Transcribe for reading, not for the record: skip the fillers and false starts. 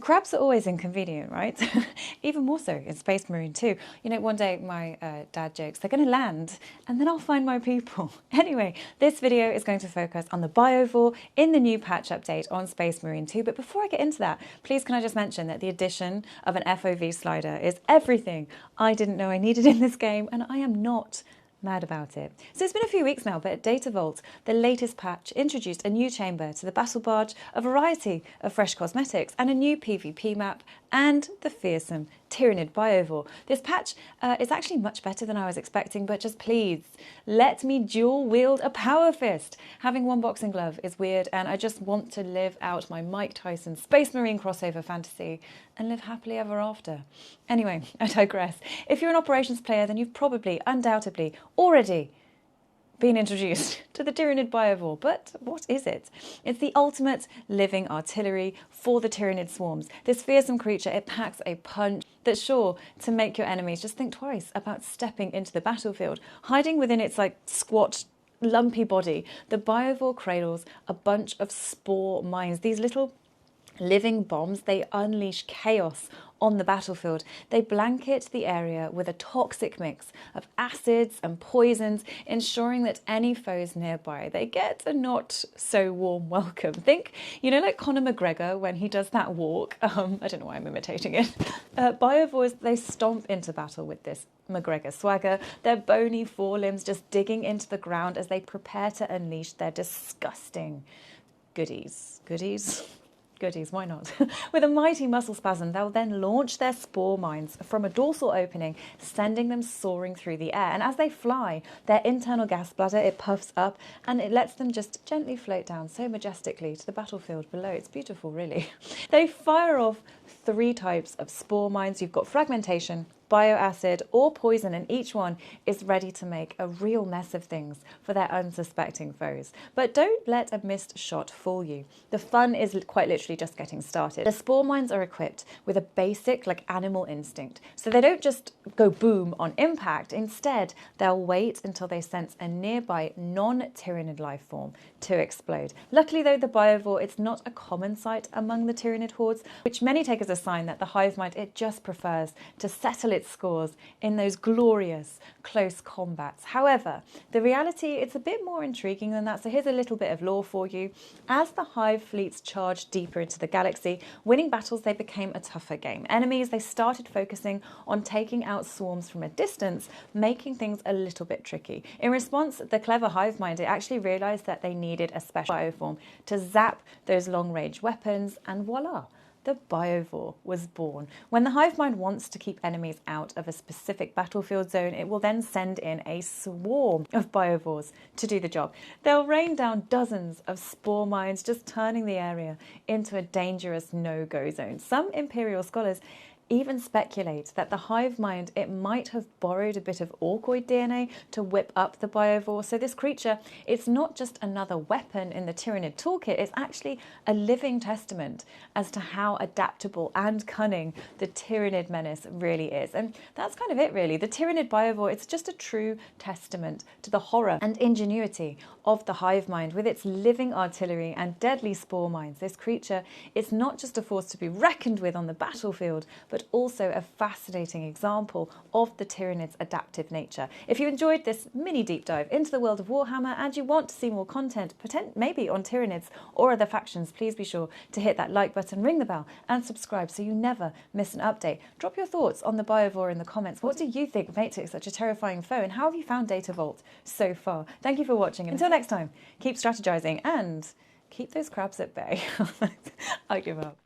Crabs are always inconvenient, right? Even more so in Space Marine 2. You know, one day my dad jokes, they're going to land and then I'll find my people. Anyway, this video is going to focus on the Biovore in the new patch update on Space Marine 2. But before I get into that, please can I just mention that the addition of an FOV slider is everything I didn't know I needed in this game, and I am not mad about it. So it's been a few weeks now, but at Datavault, the latest patch introduced a new chamber to the battle barge, a variety of fresh cosmetics, and a new PvP map, and the fearsome Tyranid Biovore. This patch is actually much better than I was expecting, but just please, let me dual wield a power fist. Having one boxing glove is weird, and I just want to live out my Mike Tyson Space Marine crossover fantasy and live happily ever after. Anyway, I digress. If you're an operations player, then you've probably, undoubtedly, already been introduced to the Tyranid Biovore. But what is it? It's the ultimate living artillery for the Tyranid swarms. This fearsome creature, it packs a punch that's sure to make your enemies just think twice about stepping into the battlefield. Hiding within its squat, lumpy body, the Biovore cradles a bunch of spore mines. These little living bombs, they unleash chaos on the battlefield. They blanket the area with a toxic mix of acids and poisons, ensuring that any foes nearby, they get a not so warm welcome. Think, you know, like Conor McGregor when he does that walk. I don't know why I'm imitating it. Biovores, they stomp into battle with this McGregor swagger, their bony forelimbs just digging into the ground as they prepare to unleash their disgusting goodies. Goodies, why not? With a mighty muscle spasm, they'll then launch their spore mines from a dorsal opening, sending them soaring through the air. And as they fly, their internal gas bladder, it puffs up and it lets them just gently float down so majestically to the battlefield below. It's beautiful, really. They fire off 3 types of spore mines. You've got fragmentation, bioacid or poison, and each one is ready to make a real mess of things for their unsuspecting foes. But don't let a missed shot fool you. The fun is quite literally just getting started. The spore mines are equipped with a basic animal instinct, so they don't just go boom on impact. Instead, they'll wait until they sense a nearby non-Tyranid life form to explode. Luckily though, the Biovore, it's not a common sight among the Tyranid hordes, which many take as a sign that the hive mind, it just prefers to settle its scores in those glorious close combats. However, the reality, it's a bit more intriguing than that, so here's a little bit of lore for you. As the hive fleets charged deeper into the galaxy, winning battles, they became a tougher game. Enemies, they started focusing on taking out swarms from a distance, making things a little bit tricky. In response, the clever hive mind, it actually realised that they needed a special bioform to zap those long-range weapons, and voila! The Biovore was born. When the hive mind wants to keep enemies out of a specific battlefield zone, it will then send in a swarm of Biovores to do the job. They'll rain down dozens of spore mines, just turning the area into a dangerous no-go zone. Some Imperial scholars even speculate that the hive mind, it might have borrowed a bit of Orkoid DNA to whip up the Biovore. So this creature, it's not just another weapon in the Tyranid toolkit, it's actually a living testament as to how adaptable and cunning the Tyranid menace really is. And that's kind of it really. The Tyranid Biovore, it's just a true testament to the horror and ingenuity of the hive mind. With its living artillery and deadly spore mines, this creature, it's not just a force to be reckoned with on the battlefield, but also a fascinating example of the Tyranid's adaptive nature. If you enjoyed this mini deep dive into the world of Warhammer and you want to see more content, maybe on Tyranids or other factions, please be sure to hit that like button, ring the bell and subscribe so you never miss an update. Drop your thoughts on the Biovore in the comments. What do you think makes it such a terrifying foe, and how have you found Datavault so far? Thank you for watching, and until next time, keep strategizing and keep those crabs at bay. I give up.